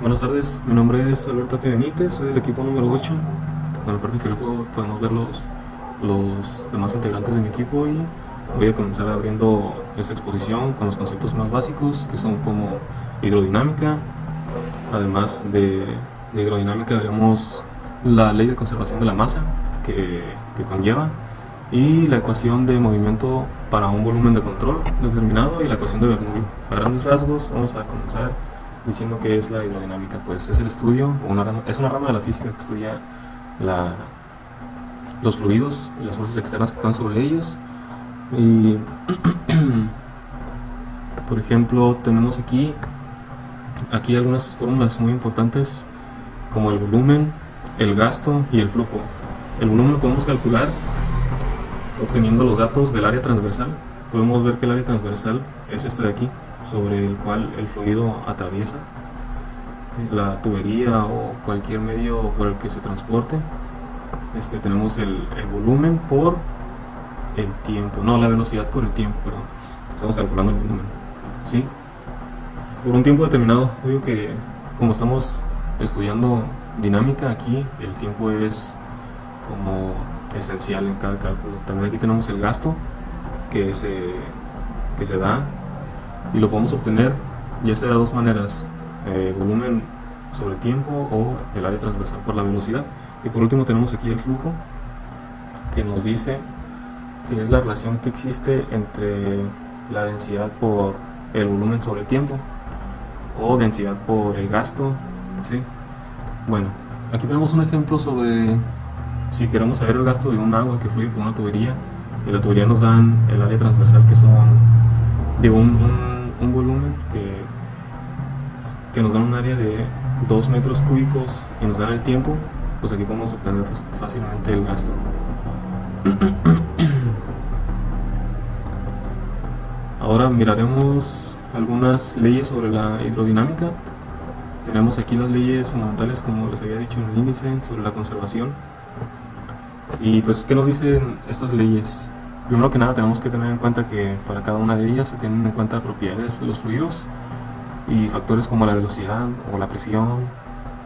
Buenas tardes, mi nombre es Alberto Benítez, soy del equipo número 8. En la parte inferior podemos ver los demás integrantes de mi equipo y voy a comenzar abriendo esta exposición con los conceptos más básicos, que son como hidrodinámica. Además de hidrodinámica veremos la ley de conservación de la masa que conlleva, y la ecuación de movimiento para un volumen de control determinado y la ecuación de Bernoulli. A grandes rasgos vamos a comenzar diciendo que es la hidrodinámica. Pues es el estudio, es una rama de la física que estudia los fluidos y las fuerzas externas que están sobre ellos. Y por ejemplo tenemos aquí algunas fórmulas muy importantes, como el volumen, el gasto y el flujo. El volumen lo podemos calcular obteniendo los datos del área transversal. Podemos ver que el área transversal es este de aquí, sobre el cual el fluido atraviesa la tubería o cualquier medio por el que se transporte. Tenemos el volumen por el tiempo, no la velocidad por el tiempo, perdón. Estamos calculando el volumen, ¿sí? Por un tiempo determinado. Obvio que como estamos estudiando dinámica, aquí el tiempo es como esencial en cada cálculo. También aquí tenemos el gasto que se da, y lo podemos obtener ya sea de dos maneras: volumen sobre el tiempo o el área transversal por la velocidad. Y por último tenemos aquí el flujo, que nos dice que es la relación que existe entre la densidad por el volumen sobre el tiempo o densidad por el gasto, ¿sí? Bueno, aquí tenemos un ejemplo sobre si queremos saber el gasto de un agua que fluye por una tubería, y la tubería nos dan el área transversal, que son de un volumen que nos dan un área de 2 metros cúbicos y nos dan el tiempo. Pues aquí podemos obtener fácilmente el gasto. Ahora miraremos algunas leyes sobre la hidrodinámica. Tenemos aquí las leyes fundamentales, como les había dicho en el índice, sobre la conservación. Y pues, ¿qué nos dicen estas leyes? Primero que nada tenemos que tener en cuenta que para cada una de ellas se tienen en cuenta propiedades de los fluidos y factores como la velocidad o la presión,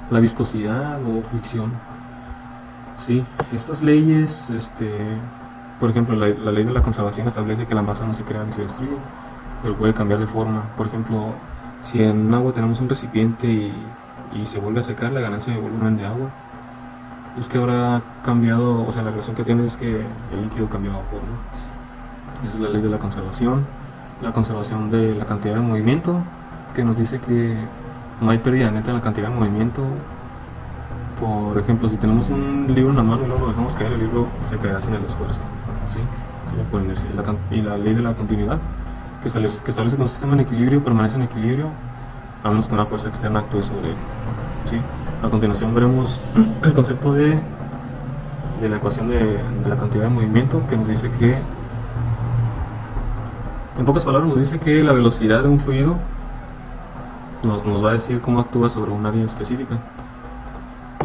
la viscosidad o fricción. Sí, estas leyes, por ejemplo, la ley de la conservación establece que la masa no se crea ni se destruye, pero puede cambiar de forma. Por ejemplo, si en agua tenemos un recipiente y se vuelve a secar, la ganancia de volumen de agua es que ahora ha cambiado, o sea, la relación que tiene es que el líquido cambia a vapor, ¿no? Esa es la ley de la conservación de la cantidad de movimiento, que nos dice que no hay pérdida neta en la cantidad de movimiento. Por ejemplo, si tenemos un libro en la mano y luego lo dejamos caer, el libro se caerá sin el esfuerzo, ¿sí? Sería por inercia. Y la ley de la continuidad, que establece que un sistema en equilibrio permanece en equilibrio a menos que una fuerza externa actúe sobre él, ¿sí? A continuación veremos el concepto de la ecuación de la cantidad de movimiento, que nos dice que, en pocas palabras, nos dice que la velocidad de un fluido nos va a decir cómo actúa sobre un área específica.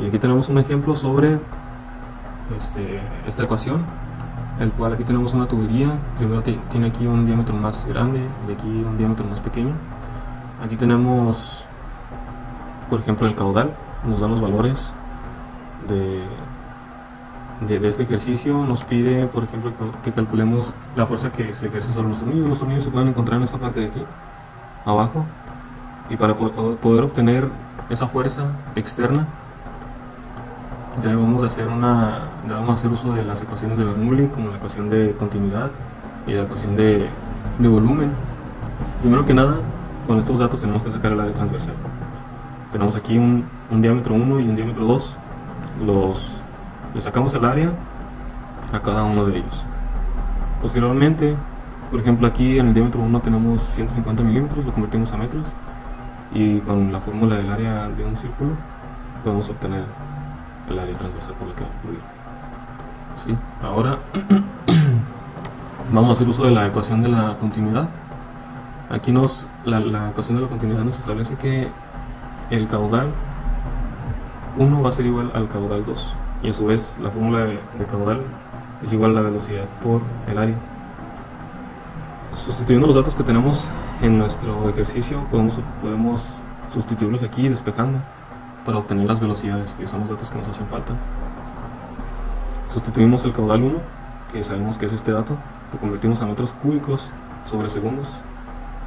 Y aquí tenemos un ejemplo sobre esta ecuación, el cual aquí tenemos una tubería. Primero tiene aquí un diámetro más grande y aquí un diámetro más pequeño. Aquí tenemos, por ejemplo, el caudal. Nos dan los valores de este ejercicio. Nos pide, por ejemplo, que calculemos la fuerza que se ejerce sobre los tornillos. Los tornillos se pueden encontrar en esta parte de aquí, abajo. Y para poder obtener esa fuerza externa, debemos hacer uso de las ecuaciones de Bernoulli, como la ecuación de continuidad y la ecuación de volumen. Primero que nada, con estos datos tenemos que sacar el área transversal. Tenemos aquí un diámetro 1 y un diámetro 2. Le sacamos el área a cada uno de ellos. Posteriormente, por ejemplo, aquí en el diámetro 1 tenemos 150 milímetros, lo convertimos a metros, y con la fórmula del área de un círculo podemos obtener el área transversal por la que va a fluir. ¿Sí? Ahora vamos a hacer uso de la ecuación de la continuidad. Aquí la ecuación de la continuidad nos establece que el caudal 1 va a ser igual al caudal 2, y a su vez la fórmula de caudal es igual a la velocidad por el área. Sustituyendo los datos que tenemos en nuestro ejercicio, podemos sustituirlos aquí despejando para obtener las velocidades, que son los datos que nos hacen falta. Sustituimos el caudal 1, que sabemos que es este dato, lo convertimos a metros cúbicos sobre segundos,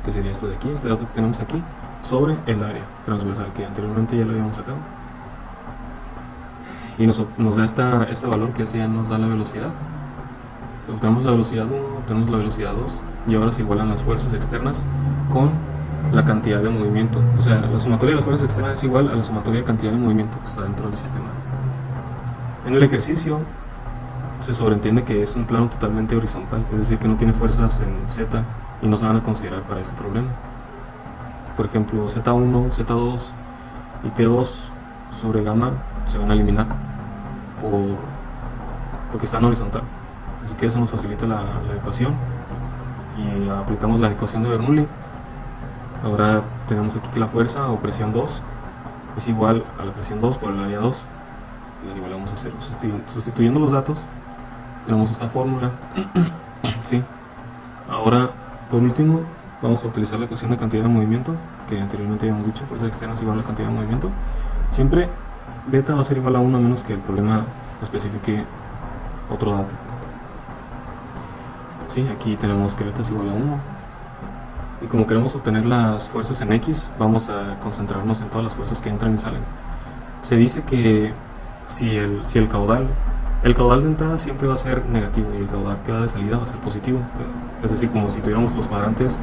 que sería esto de aquí, este dato que tenemos aquí, sobre el área transversal, que anteriormente ya lo habíamos sacado. Y nos da este valor, que ya nos da la velocidad. Obtenemos la velocidad 1, obtenemos la velocidad 2, y ahora se igualan las fuerzas externas con la cantidad de movimiento. O sea, la sumatoria de las fuerzas externas es igual a la sumatoria de cantidad de movimiento que está dentro del sistema. En el ejercicio se sobreentiende que es un plano totalmente horizontal, es decir, que no tiene fuerzas en Z y no se van a considerar para este problema. Por ejemplo, Z1, Z2 y P2 sobre gamma se van a eliminar porque están horizontal. Así que eso nos facilita la ecuación, y aplicamos la ecuación de Bernoulli. Ahora tenemos aquí que la fuerza o presión 2 es igual a la presión 2 por el área 2, y las igualamos a 0. Sustituyendo los datos tenemos esta fórmula. ¿Sí? Ahora, por último, vamos a utilizar la ecuación de cantidad de movimiento, que anteriormente habíamos dicho, fuerza externa es igual a la cantidad de movimiento. Siempre beta va a ser igual a 1 a menos que el problema especifique otro dato. Sí, aquí tenemos que beta es igual a 1. Y como queremos obtener las fuerzas en X, vamos a concentrarnos en todas las fuerzas que entran y salen. Se dice que si el caudal de entrada siempre va a ser negativo y el caudal que va de salida va a ser positivo. Es decir, como si tuviéramos los cuadrantes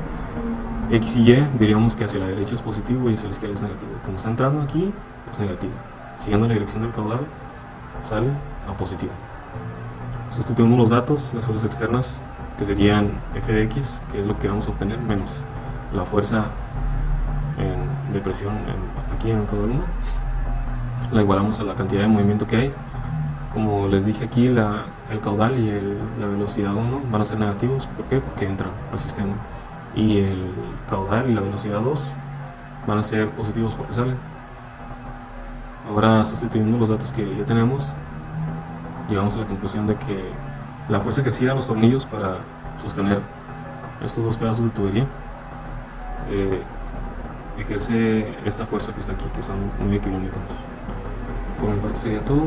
X y Y, diríamos que hacia la derecha es positivo y hacia la izquierda es negativo. Como está entrando aquí, es negativo. Siguiendo la dirección del caudal, sale a positivo. Sustituimos los datos, las fuerzas externas, que serían f de x, que es lo que queremos obtener, menos la fuerza de presión aquí en el caudal 1. La igualamos a la cantidad de movimiento que hay. Como les dije aquí, el caudal y la velocidad 1 van a ser negativos. ¿Por qué? Porque entran al sistema. Y el caudal y la velocidad 2 van a ser positivos porque salen. Ahora, sustituyendo los datos que ya tenemos, llegamos a la conclusión de que la fuerza que ejercían los tornillos para sostener estos dos pedazos de tubería ejerce esta fuerza que está aquí, que son 9 kilómetros. Por mi parte sería todo.